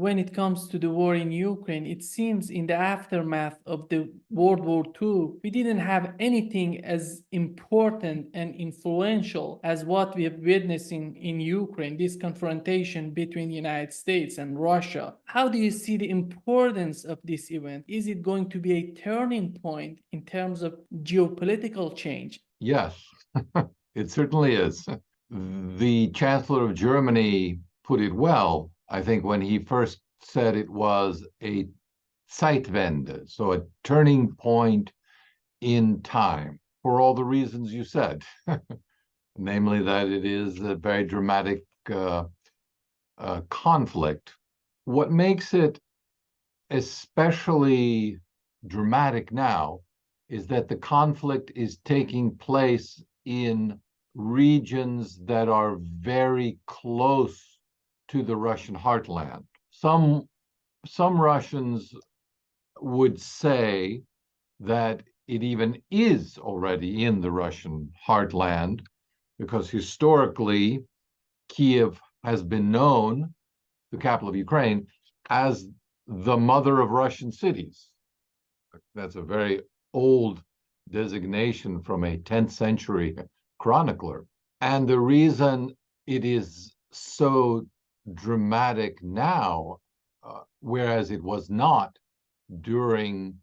when it comes to the war in Ukraine, it seems in the aftermath of the World War II, we didn't have anything as important and influential as what we have witnessed in Ukraine, this confrontation between the United States and Russia. How do you see the importance of this event? Is it going to be a turning point in terms of geopolitical change? Yes, it certainly is. The Chancellor of Germany put it well, I think, when he first said it was a Zeitwende, so a turning point in time, for all the reasons you said, namely that it is a very dramatic conflict. What makes it especially dramatic now is that the conflict is taking place in regions that are very close to the Russian heartland. Some Russians would say that it even is already in the Russian heartland, because historically Kiev has been known, the capital of Ukraine, as the mother of Russian cities. That's a very old designation from a 10th century chronicler. And the reason it is so dramatic now, whereas it was not during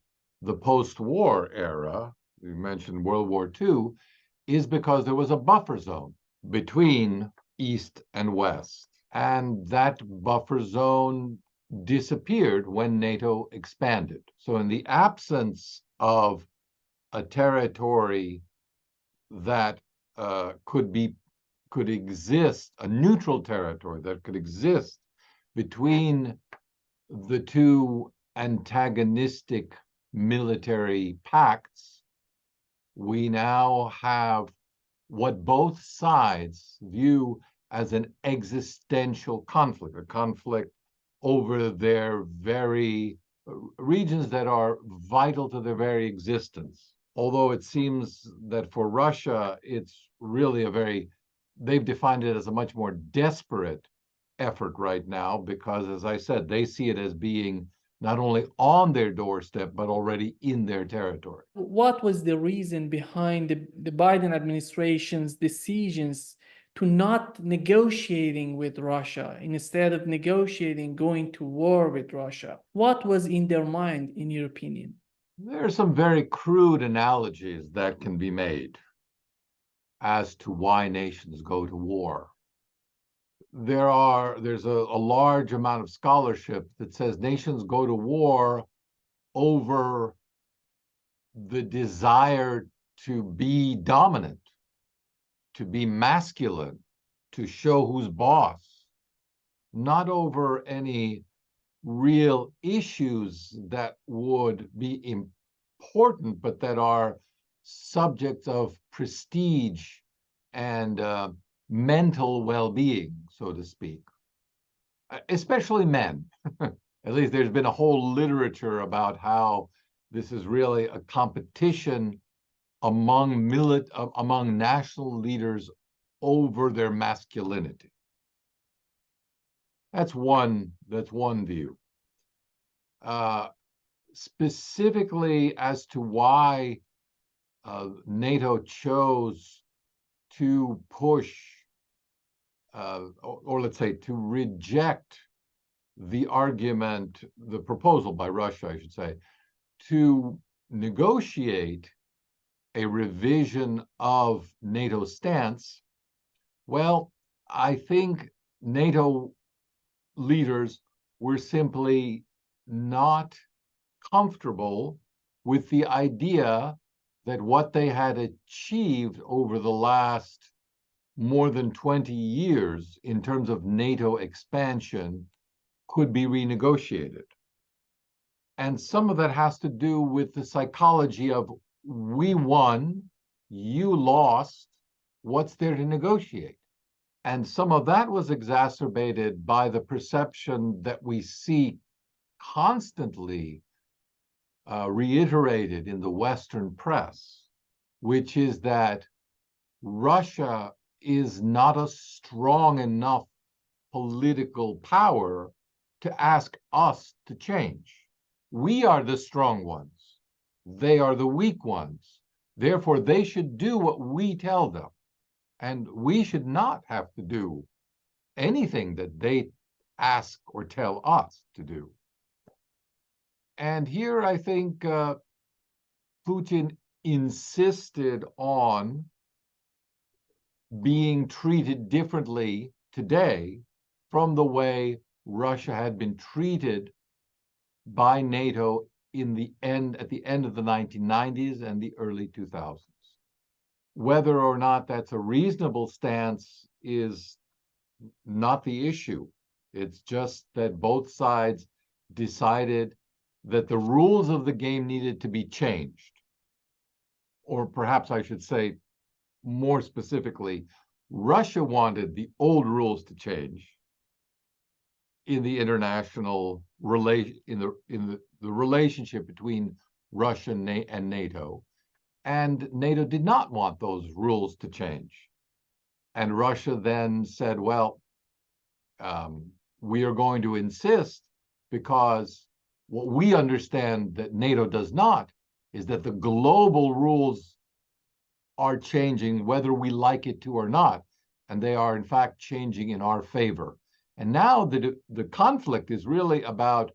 the post-war era, you mentioned World War II, is because there was a buffer zone between East and West. And that buffer zone disappeared when NATO expanded. So in the absence of a territory that could exist, a neutral territory that could exist between the two antagonistic military pacts, we now have what both sides view as an existential conflict, a conflict over their very regions that are vital to their very existence. Although it seems that for Russia, it's really they've defined it as a much more desperate effort right now, because, as I said, they see it as being not only on their doorstep, but already in their territory. What was the reason behind the Biden administration's decisions to not negotiating with Russia, instead of negotiating, going to war with Russia? What was in their mind, in your opinion? There are some very crude analogies that can be made as to why nations go to war. There's a large amount of scholarship that says nations go to war over the desire to be dominant, to be masculine, to show who's boss, not over any real issues that would be important, but that are subjects of prestige and mental well-being, so to speak, especially men. At least there's been a whole literature about how this is really a competition among national leaders over their masculinity. That's one view. Specifically as to why NATO chose to push, or let's say to reject the argument, the proposal by Russia, I should say, to negotiate a revision of NATO's stance. Well, I think NATO leaders were simply not comfortable with the idea that what they had achieved over the last more than 20 years in terms of NATO expansion could be renegotiated. And some of that has to do with the psychology of we won, you lost, what's there to negotiate? And some of that was exacerbated by the perception that we see constantly reiterated in the Western press, which is that Russia is not a strong enough political power to ask us to change. We are the strong ones. They are the weak ones. Therefore, they should do what we tell them. And we should not have to do anything that they ask or tell us to do. And here I think Putin insisted on being treated differently today from the way Russia had been treated by NATO at the end of the 1990s and the early 2000s. Whether or not that's a reasonable stance is not the issue. It's just that both sides decided that the rules of the game needed to be changed. Or perhaps I should say more specifically, Russia wanted the old rules to change in the international the relationship between Russia and NATO. And NATO did not want those rules to change. And Russia then said, well, we are going to insist, because what we understand that NATO does not is that the global rules are changing whether we like it to or not. And they are, in fact, changing in our favor. And now the conflict is really about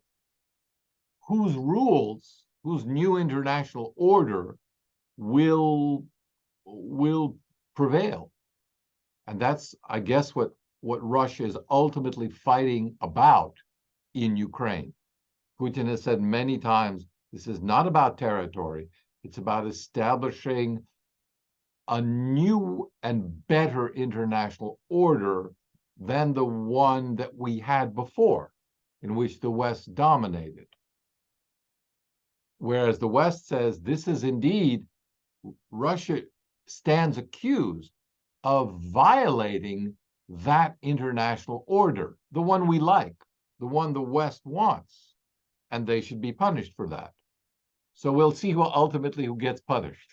whose rules, whose new international order will prevail. And that's, I guess, what Russia is ultimately fighting about in Ukraine. Putin has said many times, this is not about territory. It's about establishing a new and better international order than the one that we had before, in which the West dominated. Whereas the West says this is indeed, Russia stands accused of violating that international order, the one we like, the one the West wants, and they should be punished for that. So we'll see who gets punished,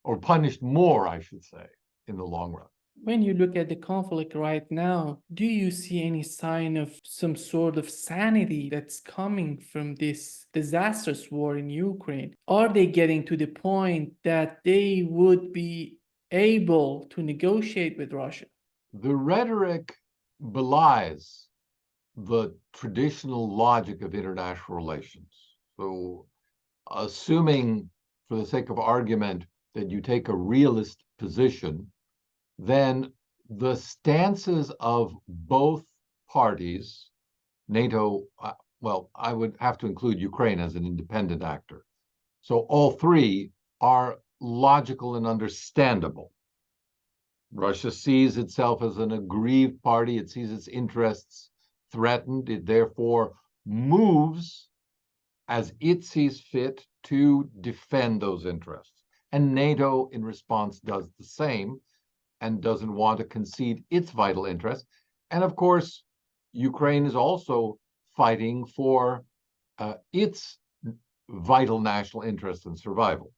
or punished more, I should say, in the long run. When you look at the conflict right now, do you see any sign of some sort of sanity that's coming from this disastrous war in Ukraine? Are they getting to the point that they would be able to negotiate with Russia? The rhetoric belies the traditional logic of international relations. So, assuming, for the sake of argument, that you take a realist position, then the stances of both parties, NATO, well, I would have to include Ukraine as an independent actor. So all three are logical and understandable. Russia sees itself as an aggrieved party. It sees its interests threatened. It therefore moves as it sees fit to defend those interests. And NATO, in response, does the same and doesn't want to concede its vital interests. And of course, Ukraine is also fighting for its vital national interest and survival.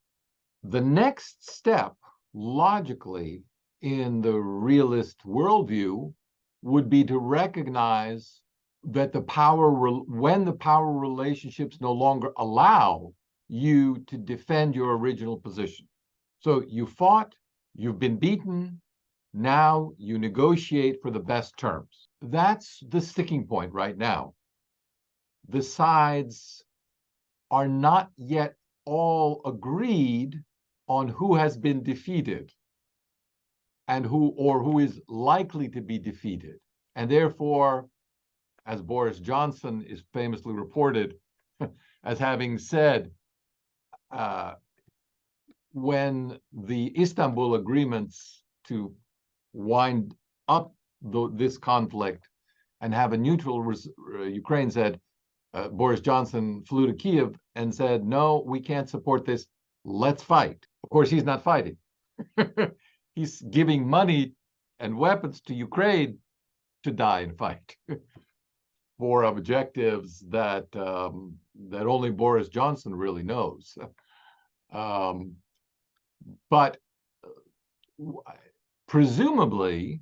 The next step, logically, in the realist worldview, would be to recognize that when the power relationships no longer allow you to defend your original position. So you fought, you've been beaten, now you negotiate for the best terms. That's the sticking point right now. The sides are not yet all agreed on who has been defeated and who is likely to be defeated. And therefore, as Boris Johnson is famously reported as having said, when the Istanbul agreements to wind up this conflict and have a neutral Ukraine said, Boris Johnson flew to Kiev and said, no, we can't support this. Let's fight. Of course, he's not fighting. He's giving money and weapons to Ukraine to die and fight for objectives that only Boris Johnson really knows. But presumably,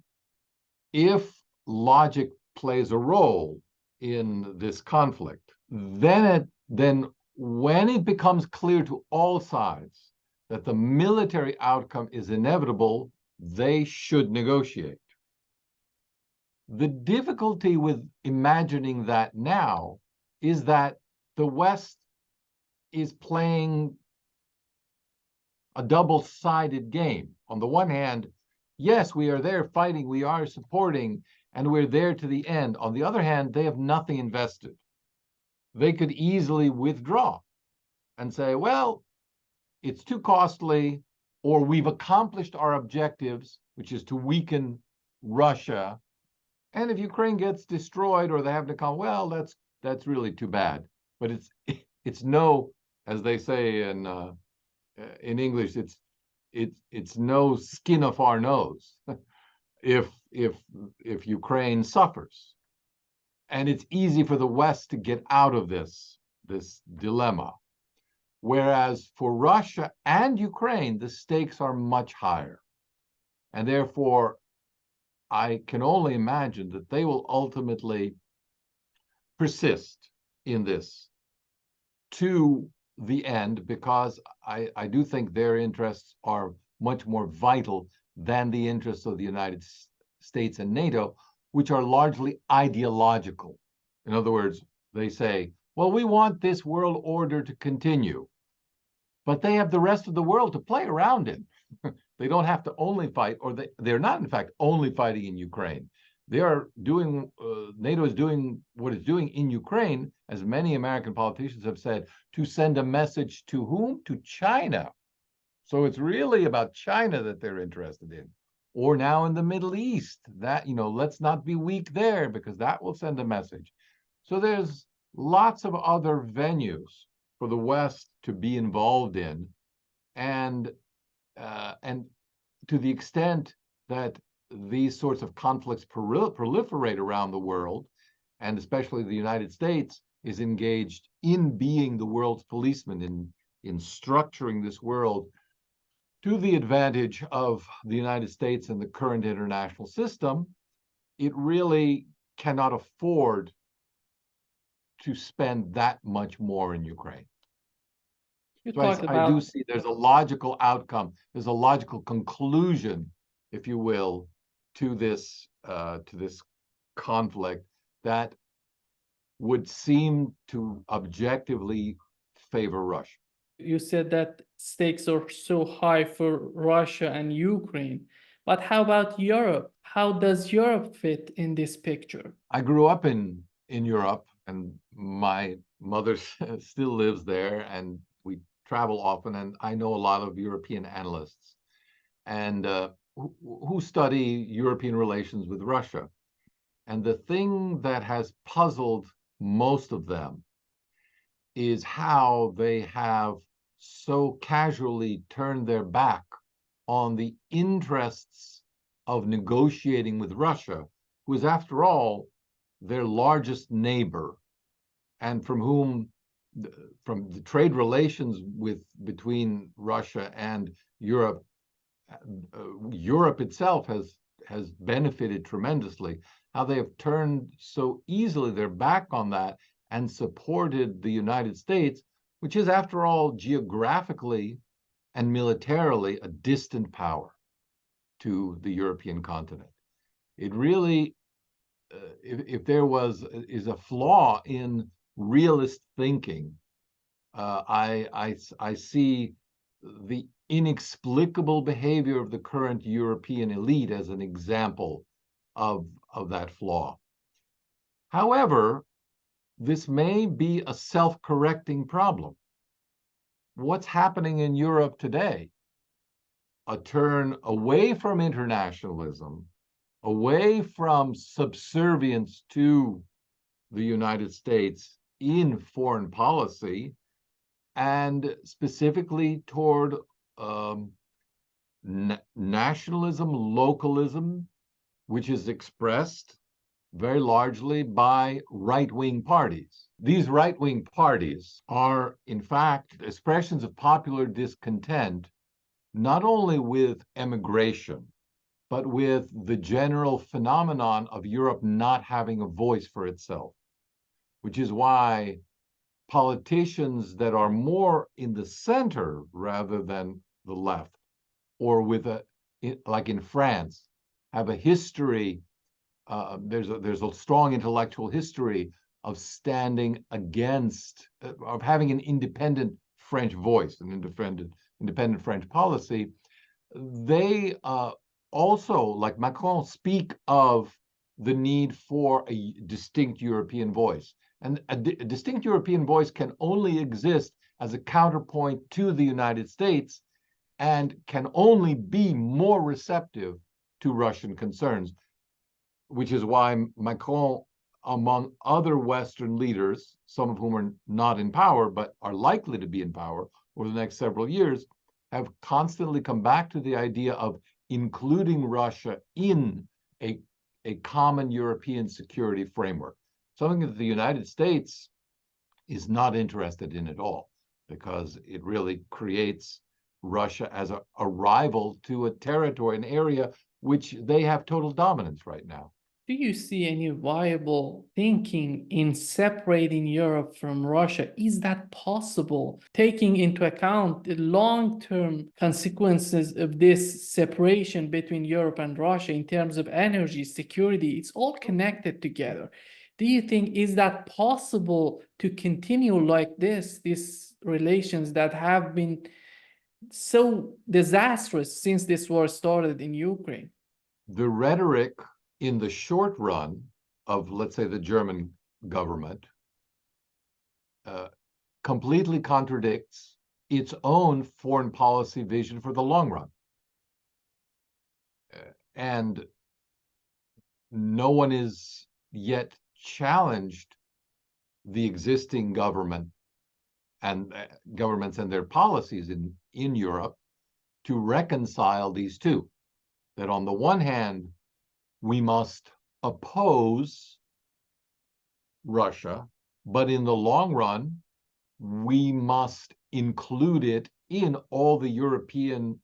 if logic plays a role in this conflict. Then when it becomes clear to all sides that the military outcome is inevitable, they should negotiate. The difficulty with imagining that now is that the West is playing a double-sided game. On the one hand, yes, we are there fighting, we are supporting, and we're there to the end. On the other hand, they have nothing invested. They could easily withdraw and say, well, it's too costly, or we've accomplished our objectives, which is to weaken Russia. And if Ukraine gets destroyed or they have to come, well, that's really too bad. But it's no, as they say in English, it's no skin off our nose if Ukraine suffers. And it's easy for the West to get out of this dilemma. Whereas for Russia and Ukraine, the stakes are much higher. And therefore, I can only imagine that they will ultimately persist in this to the end, because I do think their interests are much more vital than the interests of the United States and NATO, which are largely ideological. In other words, they say, well, we want this world order to continue, but they have the rest of the world to play around in. They don't have to only fight, or they're not, in fact, only fighting in Ukraine. They are doing, NATO is doing what it's doing in Ukraine, as many American politicians have said, to send a message to whom? To China. So it's really about China that they're interested in. Or now in the Middle East, that, let's not be weak there, because that will send a message. So there's lots of other venues for the West to be involved in. And to the extent that these sorts of conflicts proliferate around the world, and especially the United States is engaged in being the world's policeman, in structuring this world to the advantage of the United States and the current international system, it really cannot afford to spend that much more in Ukraine. So I do see there's a logical outcome, there's a logical conclusion, if you will, to this conflict that would seem to objectively favor Russia. You said that stakes are so high for Russia and Ukraine, but how about Europe? How does Europe fit in this picture? I grew up in Europe, and my mother still lives there, and we travel often, and I know a lot of European analysts and who study European relations with Russia. And the thing that has puzzled most of them is how they have so casually turned their back on the interests of negotiating with Russia, who is, after all, their largest neighbor, and from the trade relations between Russia and Europe, Europe itself has benefited tremendously. How they have turned so easily their back on that and supported the United States, which is, after all, geographically and militarily a distant power to the European continent. It really, if there is a flaw in realist thinking, I see the inexplicable behavior of the current European elite as an example of that flaw. However, this may be a self-correcting problem. What's happening in Europe today? A turn away from internationalism, away from subservience to the United States in foreign policy, and specifically toward nationalism, localism, which is expressed very largely by right-wing parties. These right-wing parties are, in fact, expressions of popular discontent, not only with emigration, but with the general phenomenon of Europe not having a voice for itself, which is why politicians that are more in the center rather than the left, or like in France, have a history. There's a strong intellectual history of standing against, of having an independent French voice, an independent French policy. They also, like Macron, speak of the need for a distinct European voice. And a distinct European voice can only exist as a counterpoint to the United States and can only be more receptive to Russian concerns, which is why Macron, among other Western leaders, some of whom are not in power, but are likely to be in power over the next several years, have constantly come back to the idea of including Russia in a common European security framework, something that the United States is not interested in at all, because it really creates Russia as a rival to a territory, an area which they have total dominance right now. Do you see any viable thinking in separating Europe from Russia? Is that possible, taking into account the long-term consequences of this separation between Europe and Russia in terms of energy, security? It's all connected together. Do you think is that possible to continue like this, these relations that have been so disastrous since this war started in Ukraine? The rhetoric in the short run of, let's say, the German government completely contradicts its own foreign policy vision for the long run. And no one is yet challenged the existing government and governments and their policies in Europe to reconcile these two. That on the one hand, we must oppose Russia, but in the long run, we must include it in all the European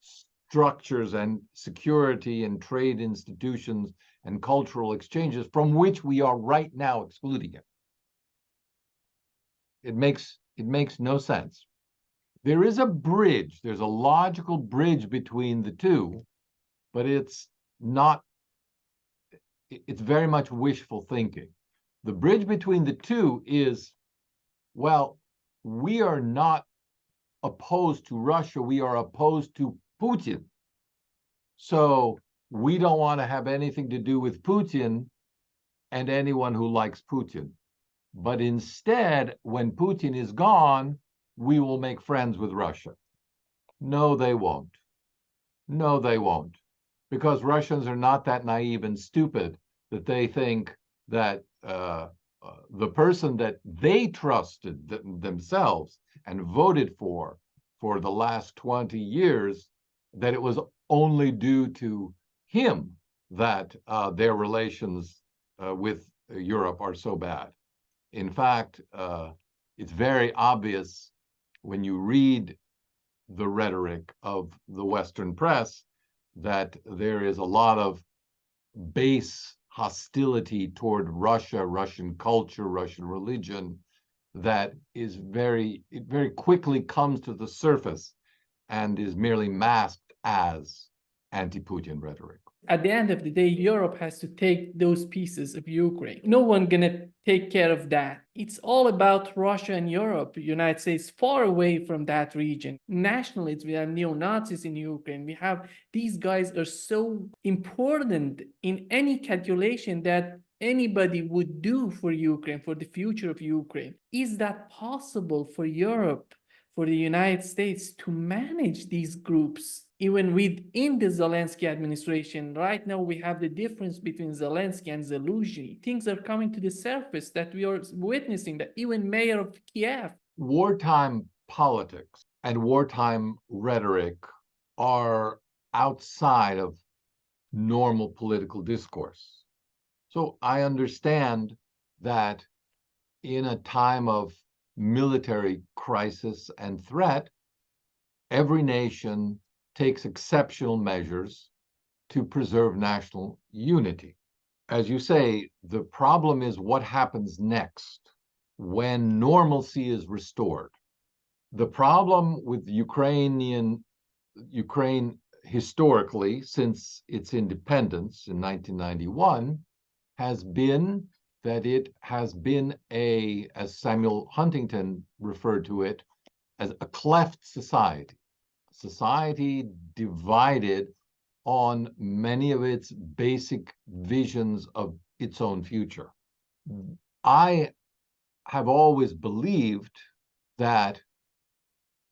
structures and security and trade institutions and cultural exchanges from which we are right now excluding it. It makes no sense. There is a bridge, there's a logical bridge between the two, but it's very much wishful thinking. The bridge between the two is, well, we are not opposed to Russia, we are opposed to Putin. So we don't want to have anything to do with Putin and anyone who likes Putin. But instead, when Putin is gone, we will make friends with Russia. No, they won't. No, they won't. Because Russians are not that naive and stupid that they think that the person that they trusted themselves and voted for the last 20 years, that it was only due to him that their relations with Europe are so bad. In fact, it's very obvious when you read the rhetoric of the Western press that there is a lot of base hostility toward Russia, Russian culture, Russian religion, that is it very quickly comes to the surface and is merely masked as anti-Putin rhetoric. At the end of the day, Europe has to take those pieces of Ukraine. No one gonna take care of that. It's all about Russia and Europe. The United States far away from that region. Nationalists, we have neo-Nazis in Ukraine. We have these guys are so important in any calculation that anybody would do for Ukraine, for the future of Ukraine. Is that possible for Europe, for the United States to manage these groups? Even within the Zelensky administration, right now we have the difference between Zelensky and Zelensky. Things are coming to the surface that we are witnessing, that even mayor of Kiev. Wartime politics and wartime rhetoric are outside of normal political discourse. So I understand that in a time of military crisis and threat, every nation takes exceptional measures to preserve national unity. As you say, the problem is what happens next when normalcy is restored. The problem with Ukraine historically, since its independence in 1991, has been that it has been as Samuel Huntington referred to it, as a cleft society divided on many of its basic visions of its own future. I have always believed that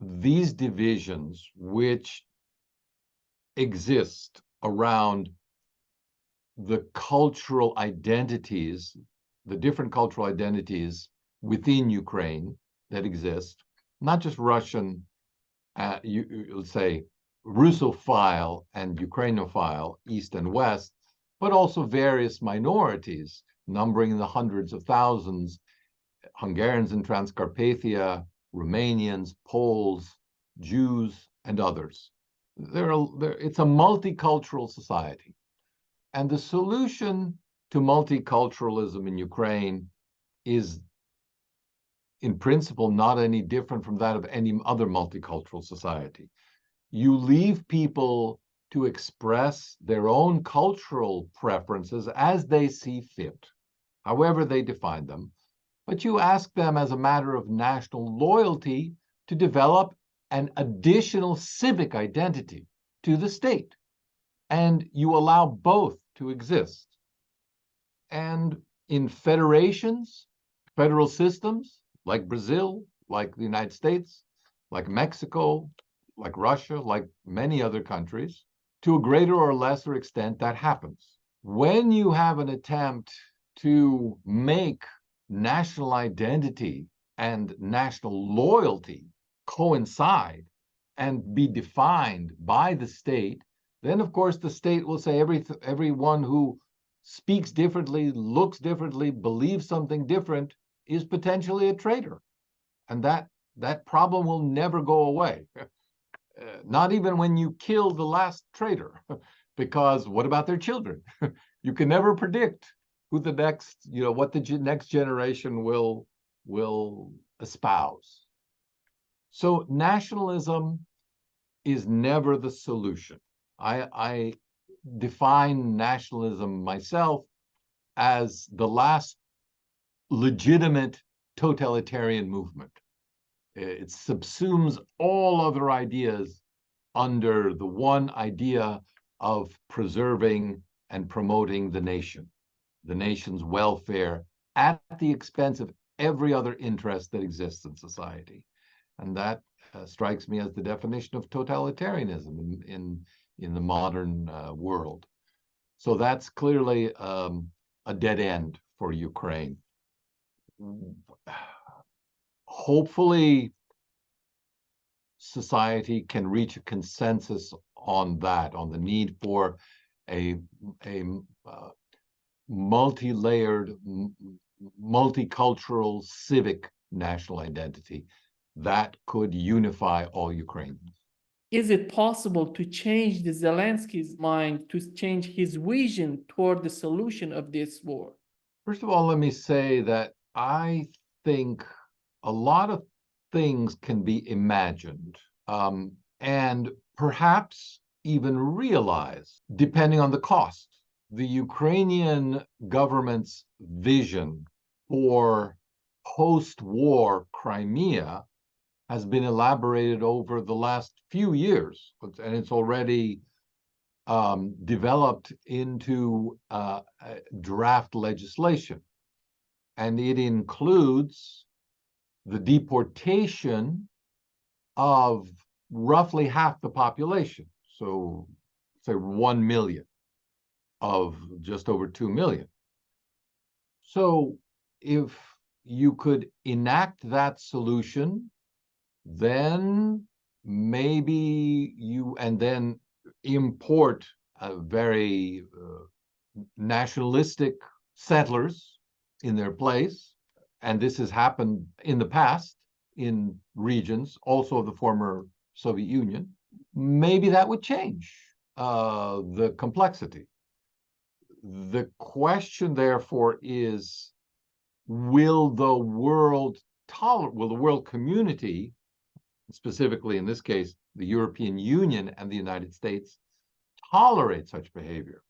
these divisions, which exist around the cultural identities, the different cultural identities within Ukraine that exist, not just Russian, you'll say Russophile and Ukrainophile, East and West, but also various minorities, numbering in the hundreds of thousands, Hungarians in Transcarpathia, Romanians, Poles, Jews, and others. It's a multicultural society. And the solution to multiculturalism in Ukraine is, in principle, not any different from that of any other multicultural society. You leave people to express their own cultural preferences as they see fit, however they define them, but you ask them as a matter of national loyalty to develop an additional civic identity to the state. And you allow both to exist. And in federations, federal systems, like Brazil, like the United States, like Mexico, like Russia, like many other countries, to a greater or lesser extent, that happens. When you have an attempt to make national identity and national loyalty coincide and be defined by the state, then of course the state will say everyone who speaks differently, looks differently, believes something different is potentially a traitor. And that problem will never go away. Not even when you kill the last traitor, because what about their children? You can never predict who the next, what the next generation will espouse. So nationalism is never the solution. I define nationalism myself as the last legitimate totalitarian movement. It subsumes all other ideas under the one idea of preserving and promoting the nation's welfare at the expense of every other interest that exists in society. And that strikes me as the definition of totalitarianism in the modern world. So that's clearly a dead end for Ukraine. Hopefully, society can reach a consensus on that, on the need for a multi-layered, multicultural civic national identity that could unify all Ukrainians. Is it possible to change the Zelensky's mind, to change his vision toward the solution of this war? First of all, let me say that I think a lot of things can be imagined and perhaps even realized, depending on the cost. The Ukrainian government's vision for post-war Crimea has been elaborated over the last few years, and it's already developed into draft legislation. And it includes the deportation of roughly half the population, so say 1 million of just over 2 million. So if you could enact that solution, then maybe then import very nationalistic settlers in their place. And this has happened in the past in regions also of the former Soviet Union. Maybe that would change. the complexity. The question, therefore, is, will the world community, specifically in this case, the European Union and the United States, tolerate such behavior?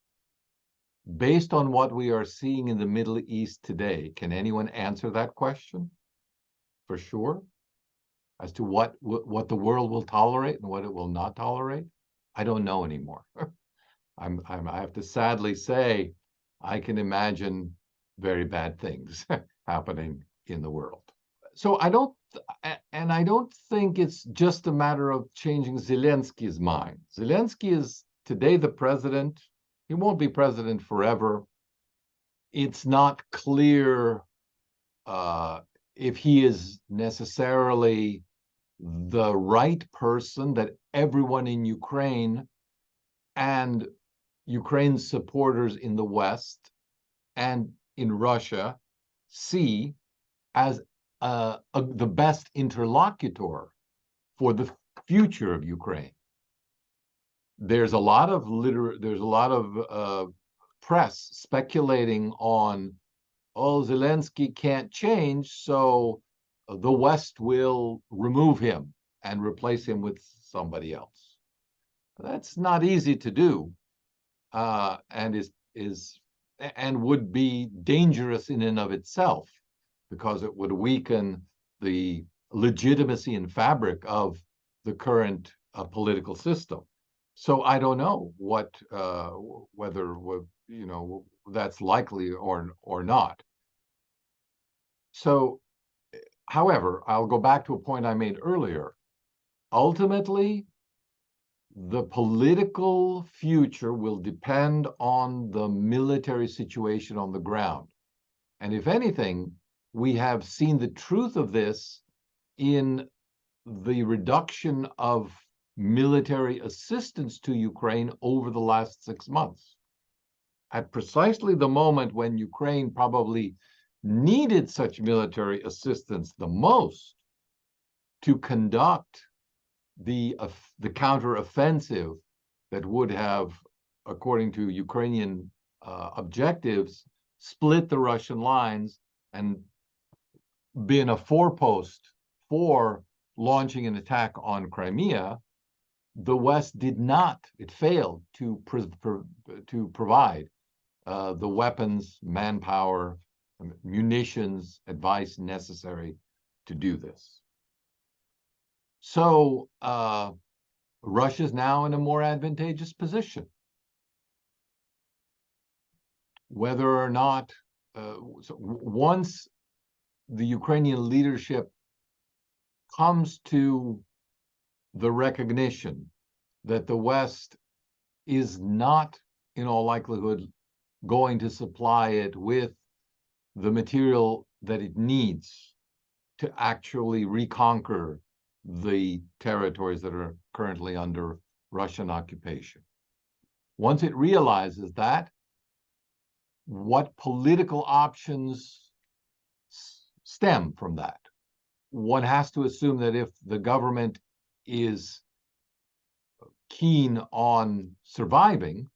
Based on what we are seeing in the Middle East today, can anyone answer that question for sure? As to what the world will tolerate and what it will not tolerate? I don't know anymore. I have to sadly say, I can imagine very bad things happening in the world. So I don't think it's just a matter of changing Zelensky's mind. Zelensky is today the president. He won't be president forever. It's not clear if he is necessarily the right person that everyone in Ukraine and Ukraine's supporters in the West and in Russia see as the best interlocutor for the future of Ukraine. There's a lot of press speculating on, oh, Zelensky can't change, so the West will remove him and replace him with somebody else. That's not easy to do, and would be dangerous in and of itself, because it would weaken the legitimacy and fabric of the current political system. So I don't know whether that's likely or not. So, however, I'll go back to a point I made earlier. Ultimately, the political future will depend on the military situation on the ground. And if anything, we have seen the truth of this in the reduction of military assistance to Ukraine over the last 6 months. At precisely the moment when Ukraine probably needed such military assistance the most to conduct the counteroffensive that would have, according to Ukrainian objectives, split the Russian lines and been a forepost for launching an attack on Crimea, the West did not. It failed to provide the weapons, manpower, munitions, advice necessary to do this. So Russia is now in a more advantageous position. Whether or not, once the Ukrainian leadership comes to the recognition that the West is not, in all likelihood, going to supply it with the material that it needs to actually reconquer the territories that are currently under Russian occupation. Once it realizes that, what political options stem from that? One has to assume that if the government is keen on surviving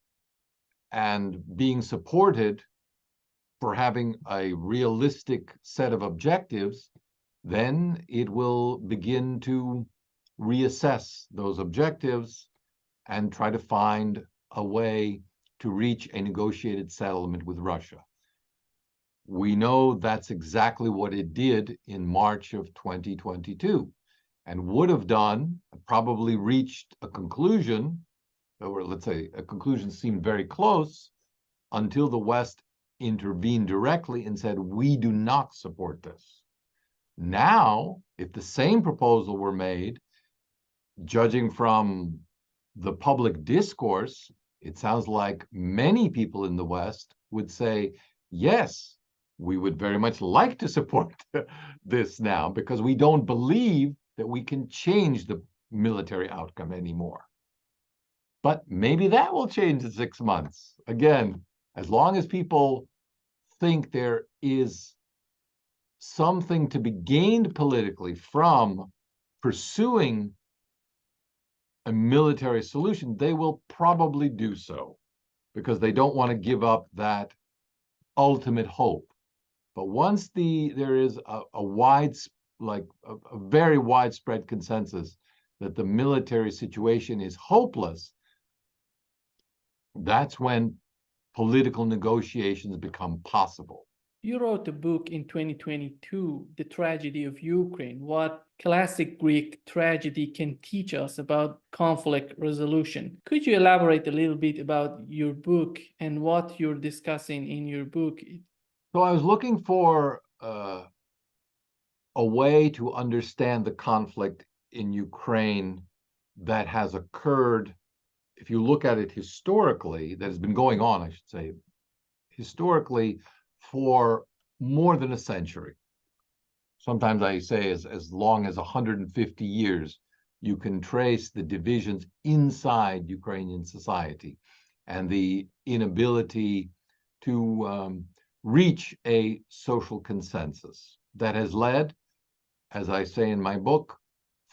and being supported for having a realistic set of objectives, then it will begin to reassess those objectives and try to find a way to reach a negotiated settlement with Russia. We know that's exactly what it did in March of 2022, and would have done, probably reached a conclusion, or let's say a conclusion seemed very close, until the West intervened directly and said, we do not support this. Now, if the same proposal were made, judging from the public discourse, it sounds like many people in the West would say, yes, we would very much like to support this now, because we don't believe that we can change the military outcome anymore. But maybe that will change in 6 months. Again, as long as people think there is something to be gained politically from pursuing a military solution, they will probably do so because they don't want to give up that ultimate hope. But once there is a very widespread consensus that the military situation is hopeless, that's when political negotiations become possible. You wrote a book in 2022, The Tragedy of Ukraine, what classic Greek tragedy can teach us about conflict resolution. Could you elaborate a little bit about your book and what you're discussing in your book? So I was looking for a way to understand the conflict in Ukraine that has occurred, if you look at it historically, that has been going on, I should say, historically for more than a century. Sometimes I say as long as 150 years, you can trace the divisions inside Ukrainian society and the inability to reach a social consensus that has led, as I say in my book,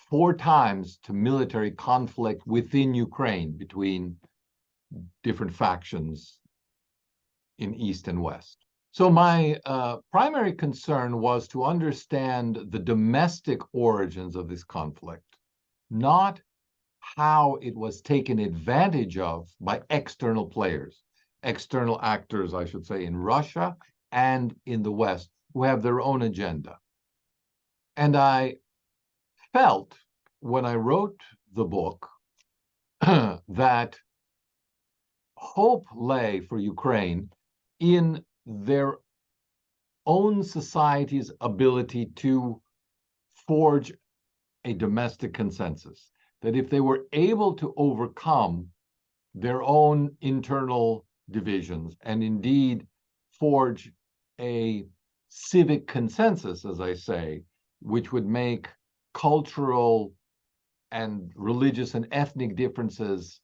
4 times to military conflict within Ukraine between different factions in East and West. So my primary concern was to understand the domestic origins of this conflict, not how it was taken advantage of by external players, external actors, I should say, in Russia and in the West, who have their own agenda. And I felt when I wrote the book that hope lay for Ukraine in their own society's ability to forge a domestic consensus, that if they were able to overcome their own internal divisions and indeed forge a civic consensus, as I say, which would make cultural and religious and ethnic differences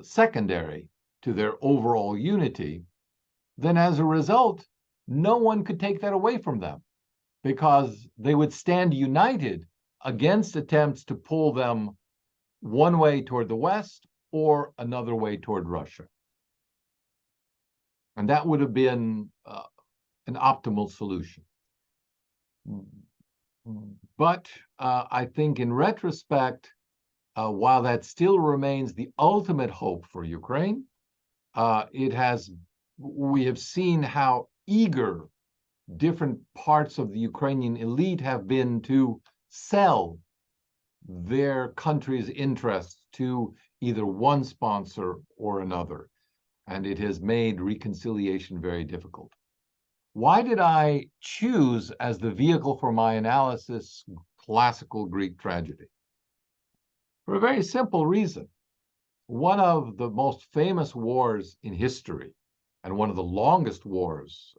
secondary to their overall unity, then as a result, no one could take that away from them because they would stand united against attempts to pull them one way toward the West or another way toward Russia. And that would have been an optimal solution. But I think in retrospect, while that still remains the ultimate hope for Ukraine, we have seen how eager different parts of the Ukrainian elite have been to sell their country's interests to either one sponsor or another. And it has made reconciliation very difficult. Why did I choose as the vehicle for my analysis classical Greek tragedy? For a very simple reason. One of the most famous wars in history, and one of the longest wars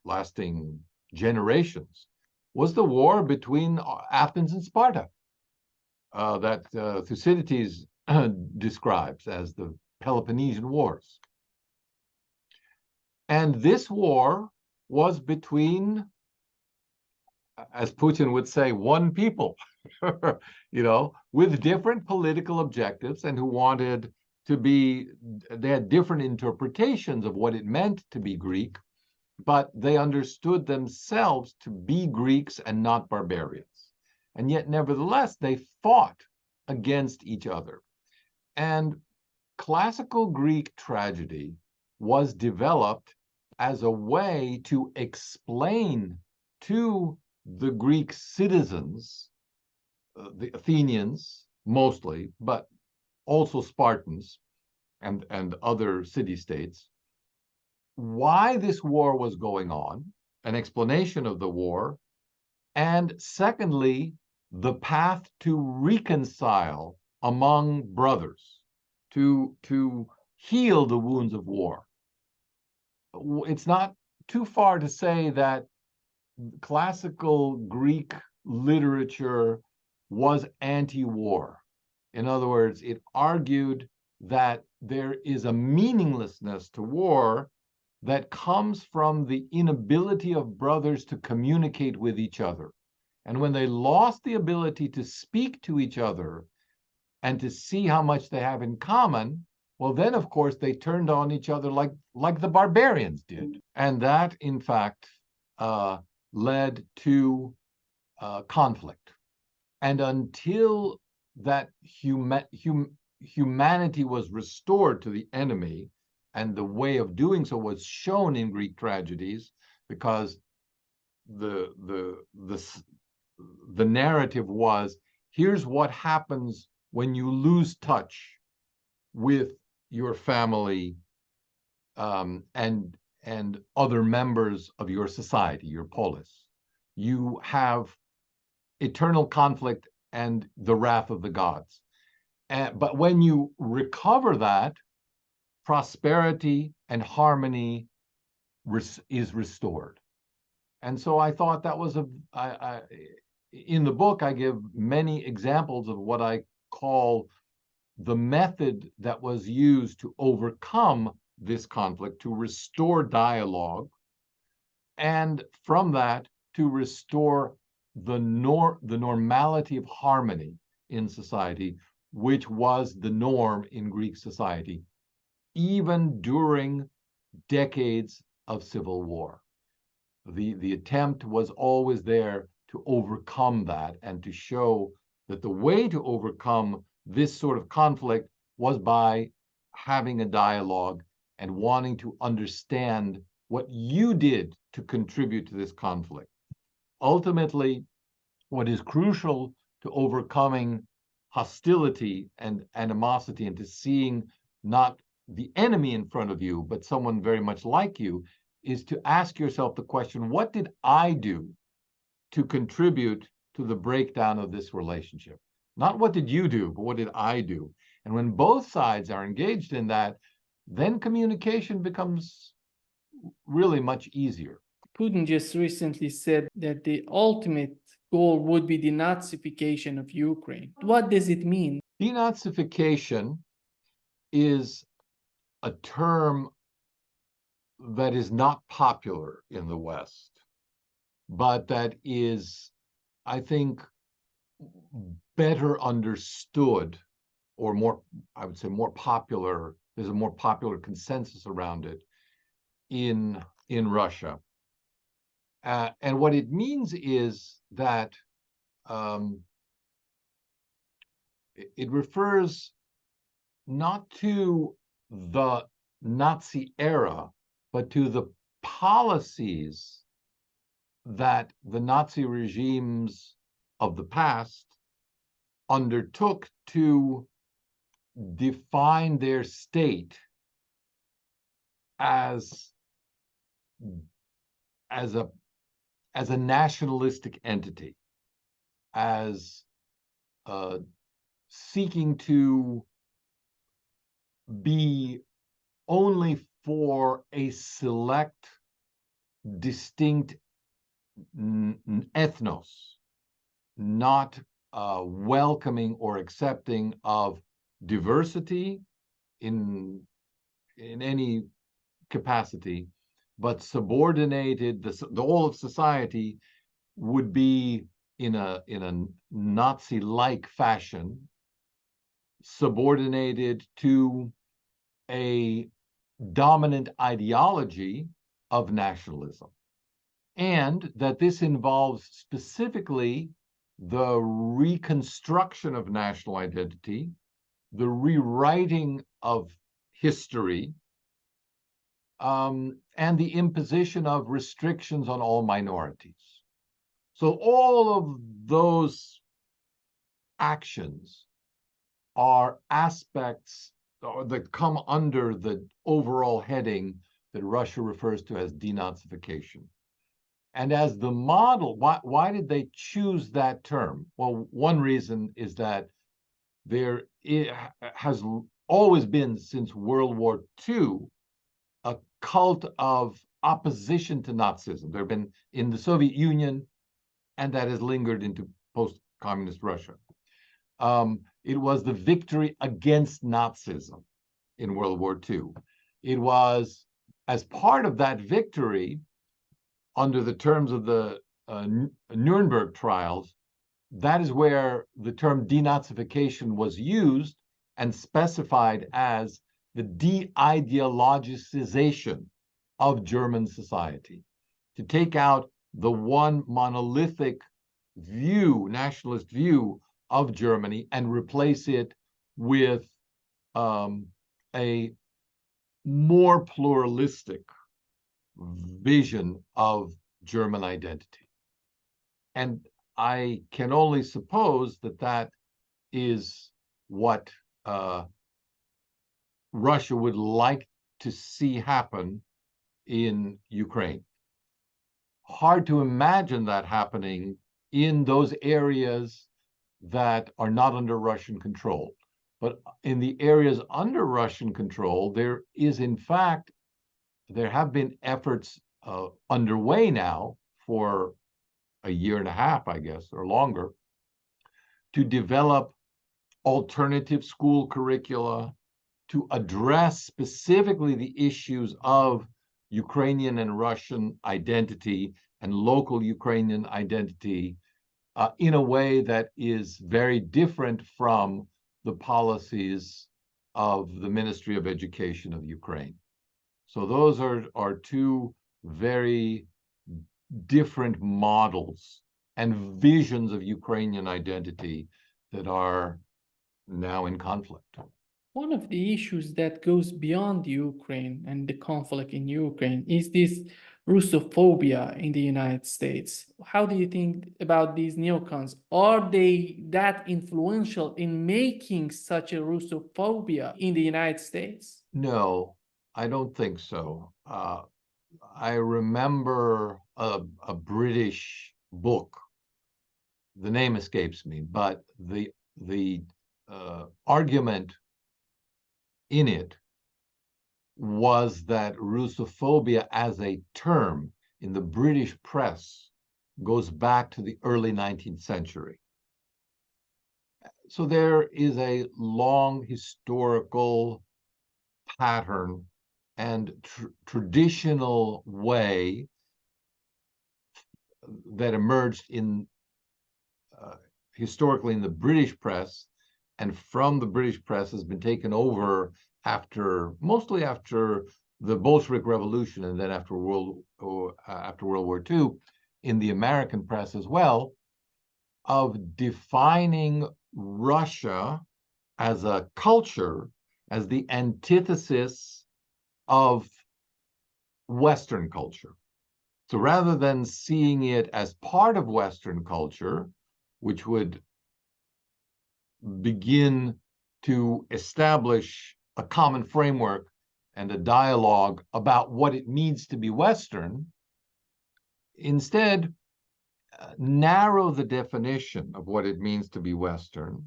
lasting generations, was the war between Athens and Sparta that Thucydides describes as the Peloponnesian Wars. And this war was between, as Putin would say, one people, with different political objectives and who wanted to be, they had different interpretations of what it meant to be Greek, but they understood themselves to be Greeks and not barbarians. And yet, nevertheless, they fought against each other. And classical Greek tragedy was developed as a way to explain to the Greek citizens, the Athenians mostly, but also Spartans and other city-states, why this war was going on, an explanation of the war, and secondly, the path to reconcile among brothers, to heal the wounds of war. It's not too far to say that classical Greek literature was anti-war. In other words, it argued that there is a meaninglessness to war that comes from the inability of brothers to communicate with each other. And when they lost the ability to speak to each other, and to see how much they have in common, well, then, of course, they turned on each other like the barbarians did. And that, in fact, led to conflict. And until that humanity was restored to the enemy, and the way of doing so was shown in Greek tragedies, because the narrative was, here's what happens when you lose touch with your family and other members of your society, your polis. You have eternal conflict and the wrath of the gods. But when you recover that, prosperity and harmony is restored. And so I thought that was in the book, I give many examples of what I call the method that was used to overcome this conflict, to restore dialogue, and from that, to restore the normality of harmony in society, which was the norm in Greek society, even during decades of civil war. The attempt was always there to overcome that and to show that the way to overcome this sort of conflict was by having a dialogue and wanting to understand what you did to contribute to this conflict. Ultimately, what is crucial to overcoming hostility and animosity and to seeing not the enemy in front of you, but someone very much like you, is to ask yourself the question, what did I do to contribute to the breakdown of this relationship? Not what did you do, but what did I do? And when both sides are engaged in that, then communication becomes really much easier. Putin just recently said that the ultimate goal would be denazification of Ukraine. What does it mean? Denazification is a term that is not popular in the West, but that is, I think, better understood, or more, I would say, more popular. There's a more popular consensus around it in Russia. And what it means is that it refers not to the Nazi era, but to the policies that the Nazi regimes of the past undertook to define their state as a nationalistic entity, as seeking to be only for a select, distinct ethnos, not welcoming or accepting of diversity in any capacity, but subordinated. The whole of society would be in a Nazi-like fashion, subordinated to a dominant ideology of nationalism, and that this involves specifically the reconstruction of national identity, the rewriting of history, and the imposition of restrictions on all minorities. So all of those actions are aspects that come under the overall heading that Russia refers to as denazification. And as the model, why did they choose that term? Well, one reason is that there has always been, since World War II, a cult of opposition to Nazism. There have been in the Soviet Union, and that has lingered into post-communist Russia. It was the victory against Nazism in World War II. It was as part of that victory, under the terms of the Nuremberg trials, that is where the term denazification was used and specified as the de-ideologicization of German society, to take out the one monolithic view, nationalist view of Germany, and replace it with a more pluralistic vision of German identity. And I can only suppose that that is what Russia would like to see happen in Ukraine. Hard to imagine that happening in those areas that are not under Russian control. But in the areas under Russian control, there have been efforts underway now for a year and a half, I guess, or longer, to develop alternative school curricula to address specifically the issues of Ukrainian and Russian identity and local Ukrainian identity in a way that is very different from the policies of the Ministry of Education of Ukraine. So those are two very different models and visions of Ukrainian identity that are now in conflict. One of the issues that goes beyond Ukraine and the conflict in Ukraine is this Russophobia in the United States. How do you think about these neocons? Are they that influential in making such a Russophobia in the United States? No, I don't think so. I remember a British book. The name escapes me, but the argument in it was that Russophobia as a term in the British press goes back to the early 19th century. So there is a long historical pattern and traditional way that emerged in historically in the British press, and from the British press has been taken over mostly after the Bolshevik Revolution, and then after World War II, in the American press as well, of defining Russia as a culture, as the antithesis of Western culture. So rather than seeing it as part of Western culture, which would begin to establish a common framework and a dialogue about what it means to be Western, instead narrow the definition of what it means to be Western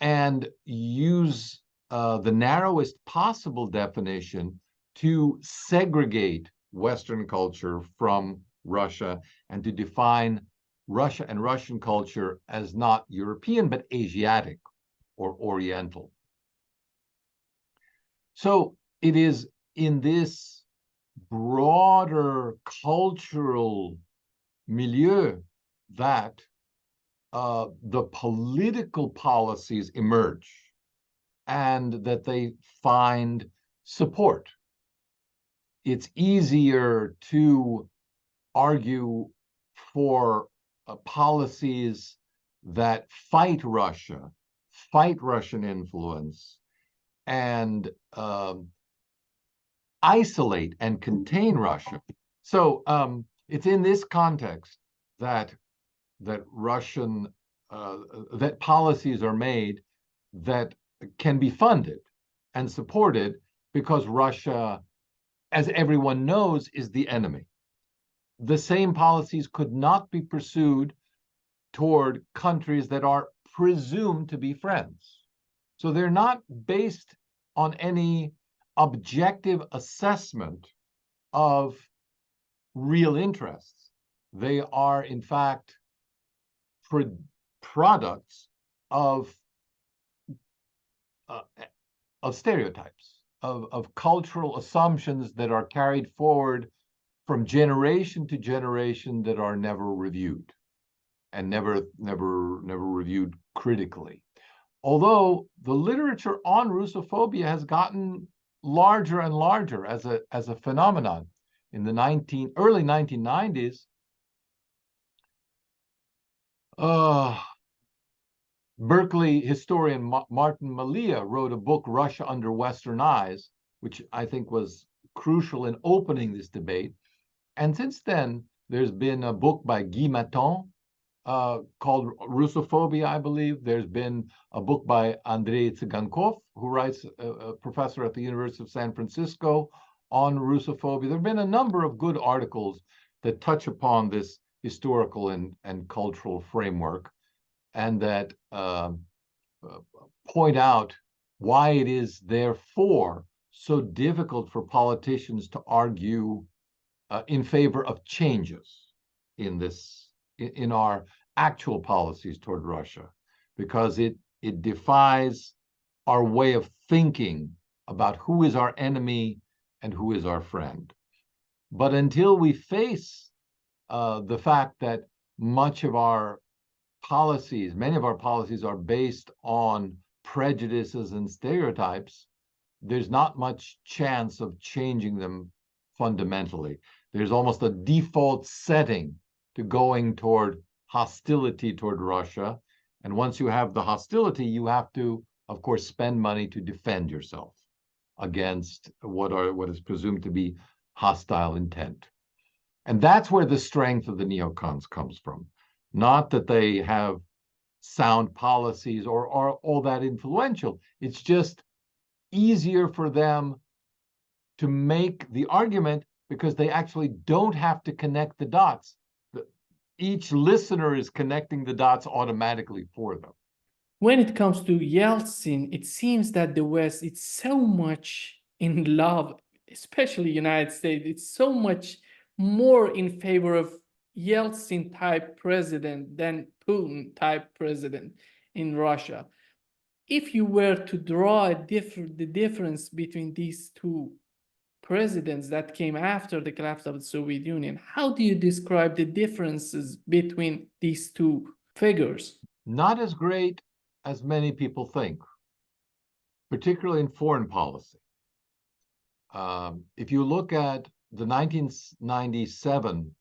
and use the narrowest possible definition to segregate Western culture from Russia and to define Russia and Russian culture as not European, but Asiatic or Oriental. So it is in this broader cultural milieu that the political policies emerge and that they find support. It's easier to argue for policies that fight Russia, fight Russian influence, and isolate and contain Russia. So it's in this context that Russian that policies are made that can be funded and supported because Russia, as everyone knows, is the enemy. The same policies could not be pursued toward countries that are presumed to be friends. So they're not based on any objective assessment of real interests. They are, in fact, products of stereotypes, of cultural assumptions that are carried forward from generation to generation that are never reviewed. and never reviewed critically. Although the literature on Russophobia has gotten larger and larger as a phenomenon. In the early 1990s, Berkeley historian Martin Malia wrote a book, Russia Under Western Eyes, which I think was crucial in opening this debate. And since then, there's been a book by Guy Maton called Russophobia, I believe. There's been a book by Andrei Tsigankov, who writes, a professor at the University of San Francisco, on Russophobia. There have been a number of good articles that touch upon this historical and cultural framework, and that point out why it is therefore so difficult for politicians to argue in favor of changes in our actual policies toward Russia, because it defies our way of thinking about who is our enemy and who is our friend. But until we face the fact that many of our policies are based on prejudices and stereotypes, there's not much chance of changing them fundamentally. There's almost a default setting to going toward hostility toward Russia. And once you have the hostility, you have to, of course, spend money to defend yourself against what is presumed to be hostile intent. And that's where the strength of the neocons comes from. Not that they have sound policies or are all that influential. It's just easier for them to make the argument because they actually don't have to connect the dots. Each listener is connecting the dots automatically for them. When it comes to Yeltsin, it seems that the West is so much in love, especially United States. It's so much more in favor of Yeltsin type president than Putin type president in Russia. If you were to draw the difference between these two presidents that came after the collapse of the Soviet Union, how do you describe the differences between these two figures? Not as great as many people think, particularly in foreign policy. If you look at the 1997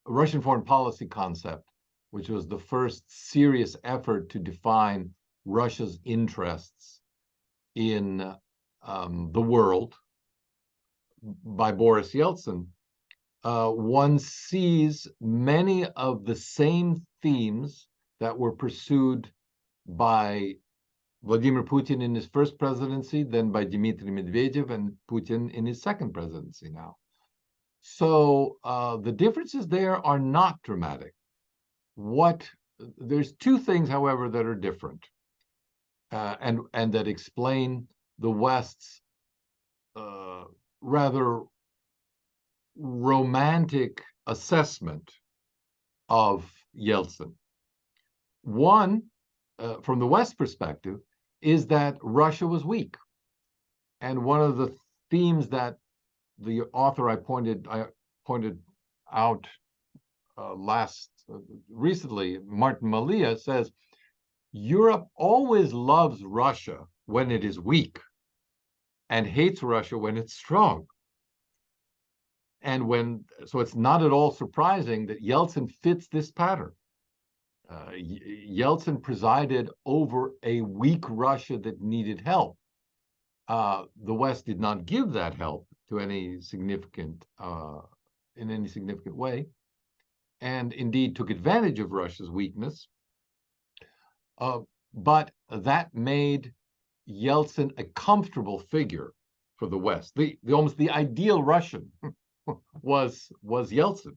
Russian foreign policy concept, which was the first serious effort to define Russia's interests in the world by Boris Yeltsin, one sees many of the same themes that were pursued by Vladimir Putin in his first presidency, then by Dmitry Medvedev and Putin in his second presidency now. So the differences there are not dramatic. There's two things, however, that are different and that explain the West's rather romantic assessment of Yeltsin. One, from the West perspective, is that Russia was weak. And one of the themes that the author I pointed out recently, Martin Malia, says, Europe always loves Russia when it is weak and hates Russia when it's strong. So it's not at all surprising that Yeltsin fits this pattern. Yeltsin presided over a weak Russia that needed help. The West did not give that help to any significant in any significant way, and indeed took advantage of Russia's weakness. But that made Yeltsin a comfortable figure for the West. Almost the ideal Russian was Yeltsin,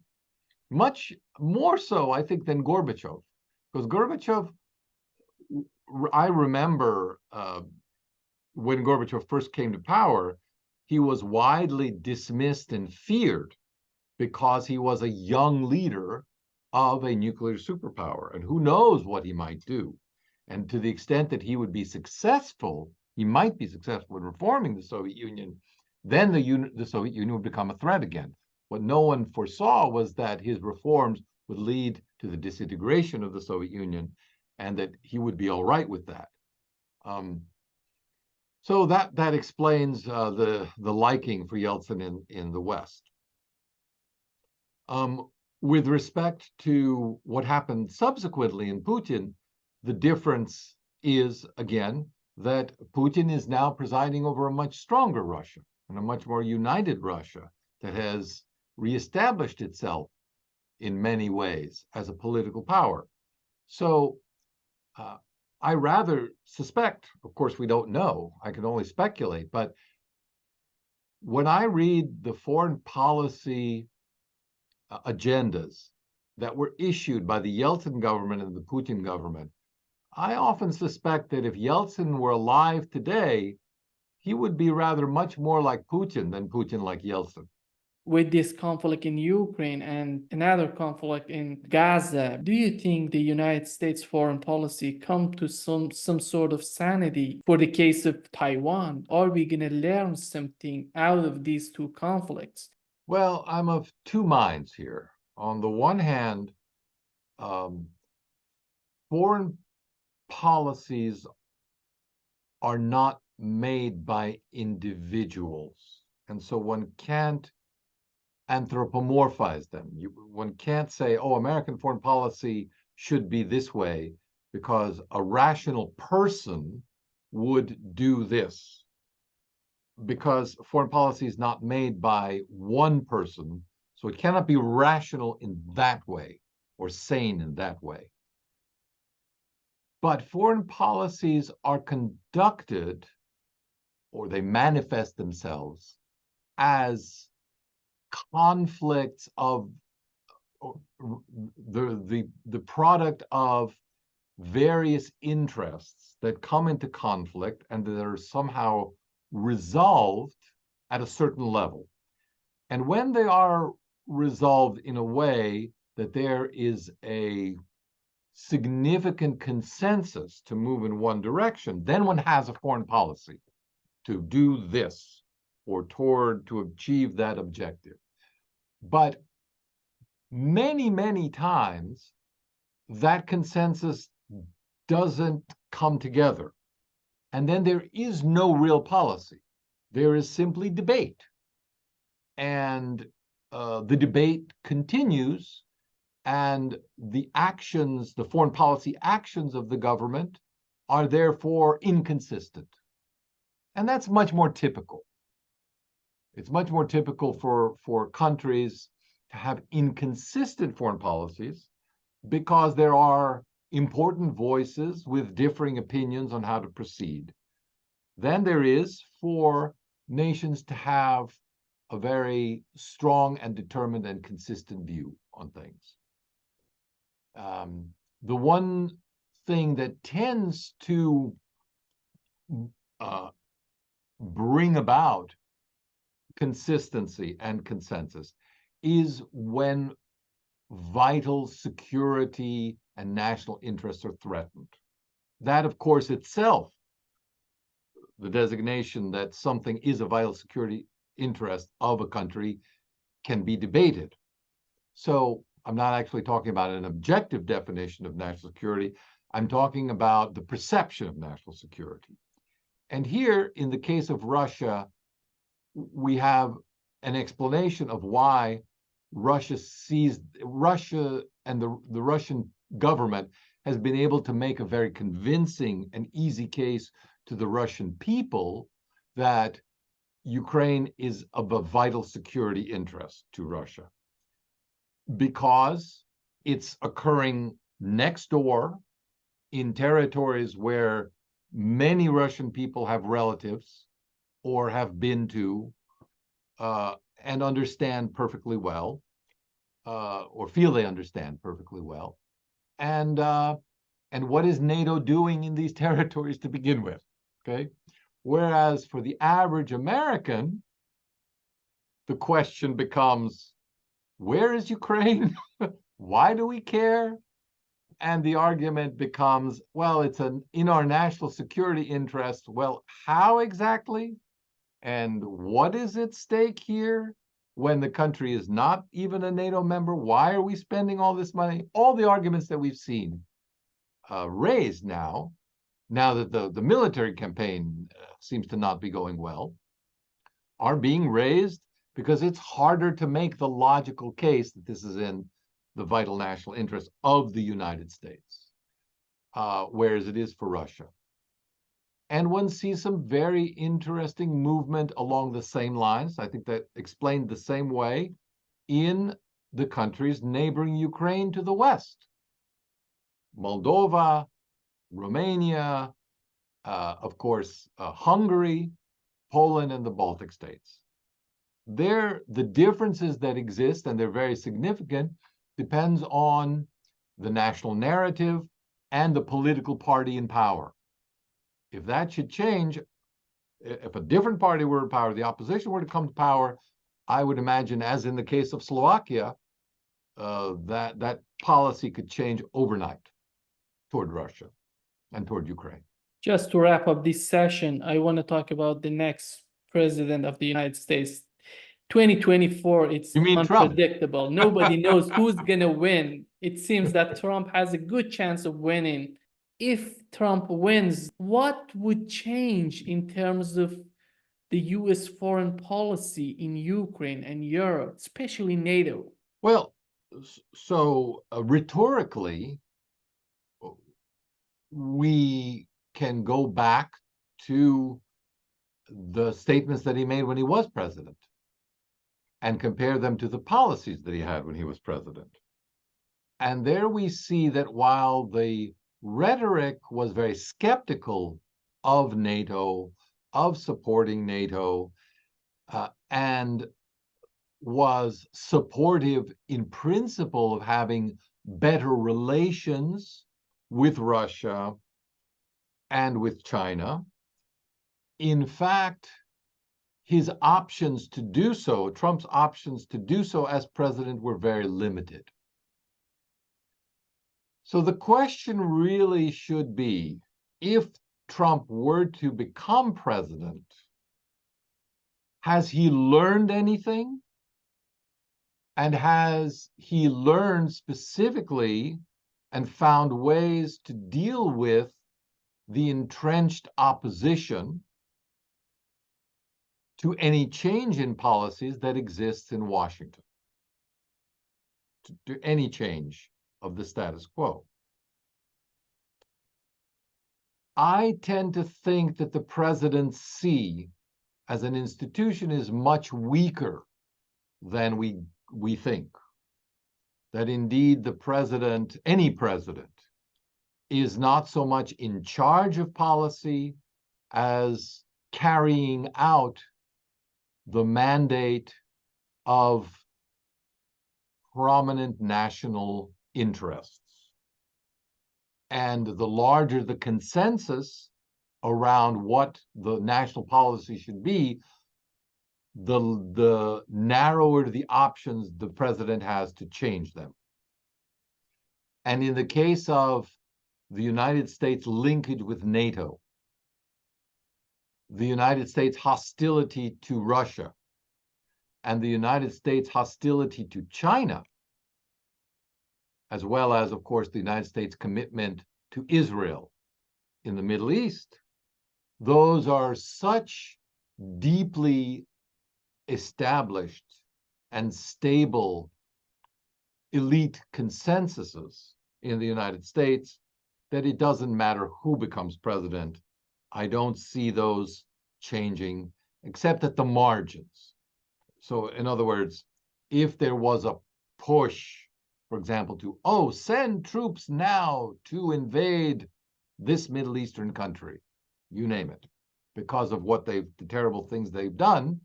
much more so, I think, than Gorbachev. Because Gorbachev, I remember when Gorbachev first came to power, he was widely dismissed and feared because he was a young leader of a nuclear superpower. And who knows what he might do. And to the extent that he would be successful, he might be successful in reforming the Soviet Union, then the Soviet Union would become a threat again. What no one foresaw was that his reforms would lead to the disintegration of the Soviet Union, and that he would be all right with that. So that explains the liking for Yeltsin in the West. With respect to what happened subsequently in Putin, the difference is, again, that Putin is now presiding over a much stronger Russia and a much more united Russia that has reestablished itself in many ways as a political power. So I rather suspect, of course, we don't know, I can only speculate, but when I read the foreign policy agendas that were issued by the Yeltsin government and the Putin government, I often suspect that if Yeltsin were alive today, he would be rather much more like Putin than Putin like Yeltsin. With this conflict in Ukraine and another conflict in Gaza, do you think the United States foreign policy come to some sort of sanity for the case of Taiwan? Are we going to learn something out of these two conflicts? Well, I'm of two minds here. On the one hand, foreign policies are not made by individuals, and so one can't anthropomorphize them. One can't say, oh, American foreign policy should be this way because a rational person would do this. Because foreign policy is not made by one person, so it cannot be rational in that way or sane in that way. But foreign policies are conducted, or they manifest themselves as conflicts of the product of various interests that come into conflict and that are somehow resolved at a certain level. And when they are resolved in a way that there is a significant consensus to move in one direction, then one has a foreign policy to do this or to achieve that objective. But many, many times that consensus doesn't come together. And then there is no real policy. There is simply debate. And the debate continues, and the actions, the foreign policy actions of the government are therefore inconsistent. And that's much more typical. It's much more typical for countries to have inconsistent foreign policies because there are important voices with differing opinions on how to proceed than there is for nations to have a very strong and determined and consistent view on things. The one thing that tends to bring about consistency and consensus is when vital security and national interests are threatened. That, of course, itself, the designation that something is a vital security interest of a country, can be debated. So I'm not actually talking about an objective definition of national security. I'm talking about the perception of national security. And here, in the case of Russia, we have an explanation of why Russia and the Russian government has been able to make a very convincing and easy case to the Russian people that Ukraine is of a vital security interest to Russia, because it's occurring next door in territories where many Russian people have relatives or have been to and understand perfectly well, or feel they understand perfectly well. And what is NATO doing in these territories to begin with? Okay. Whereas for the average American, the question becomes, where is Ukraine? Why do we care? And the argument becomes, well, it's in our national security interest. Well, how exactly? And what is at stake here? when the country is not even a NATO member? Why are we spending all this money? All the arguments that we've seen raised now that the military campaign seems to not be going well, are being raised because it's harder to make the logical case that this is in the vital national interest of the United States, whereas it is for Russia. And one sees some very interesting movement along the same lines. I think that explained the same way in the countries neighboring Ukraine to the west. Moldova, Romania, of course, Hungary, Poland, and the Baltic states. The differences that exist, and they're very significant, depends on the national narrative and the political party in power. If that should change, if a different party were in power, the opposition were to come to power, I would imagine, as in the case of Slovakia, that policy could change overnight toward Russia and toward Ukraine. Just to wrap up this session, I want to talk about the next president of the United States. 2024, it's You mean Trump? unpredictable. Nobody knows who's going to win. It seems that Trump has a good chance of winning. If Trump wins, what would change in terms of the US foreign policy in Ukraine and Europe, especially NATO? Well, so rhetorically, we can go back to the statements that he made when he was president and compare them to the policies that he had when he was president. And there we see that while the rhetoric was very skeptical of NATO, of supporting NATO, and was supportive in principle of having better relations with Russia and with China, in fact, his options to do so, Trump's options to do so as president, were very limited. So the question really should be, if Trump were to become president, has he learned anything? And has he learned specifically and found ways to deal with the entrenched opposition to any change in policies that exists in Washington, to any change of the status quo? I tend to think that the presidency as an institution is much weaker than we think. That indeed the president, any president, is not so much in charge of policy as carrying out the mandate of prominent national interests. And the larger the consensus around what the national policy should be, the narrower the options the president has to change them. And in the case of the United States linkage with NATO, the United States hostility to Russia, and the United States hostility to China, as well as, of course, the United States commitment to Israel in the Middle East, those are such deeply established and stable elite consensuses in the United States that it doesn't matter who becomes president. I don't see those changing except at the margins. So in other words, if there was a push, for example, to, send troops now to invade this Middle Eastern country, you name it, because of the terrible things they've done,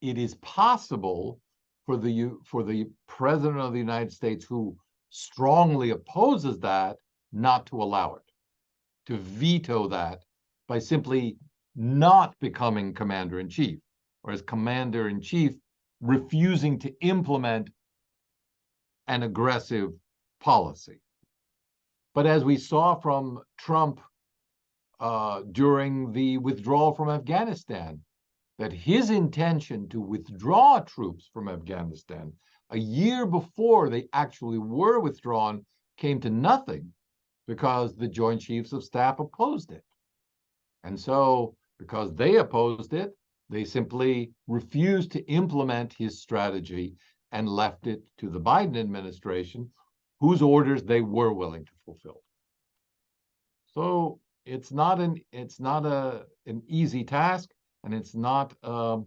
it is possible for the president of the United States, who strongly opposes that, not to allow it, to veto that by simply not becoming commander-in-chief, or as commander-in-chief refusing to implement an aggressive policy. But as we saw from Trump during the withdrawal from Afghanistan, that his intention to withdraw troops from Afghanistan a year before they actually were withdrawn came to nothing because the Joint Chiefs of Staff opposed it. And so, because they opposed it, they simply refused to implement his strategy and left it to the Biden administration, whose orders they were willing to fulfill. So it's not an easy task, and it's not a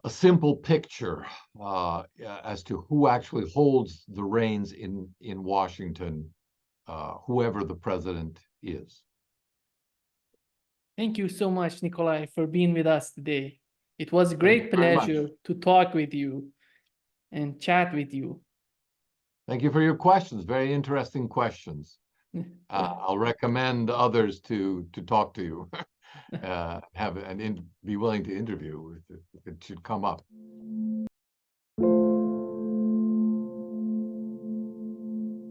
simple picture as to who actually holds the reins in Washington, whoever the president is. Thank you so much, Nicolai, for being with us today. It was a great very much. pleasure to talk with you and chat with you. Thank you for your questions. Very interesting questions. I'll recommend others to talk to you, be willing to interview if it should come up.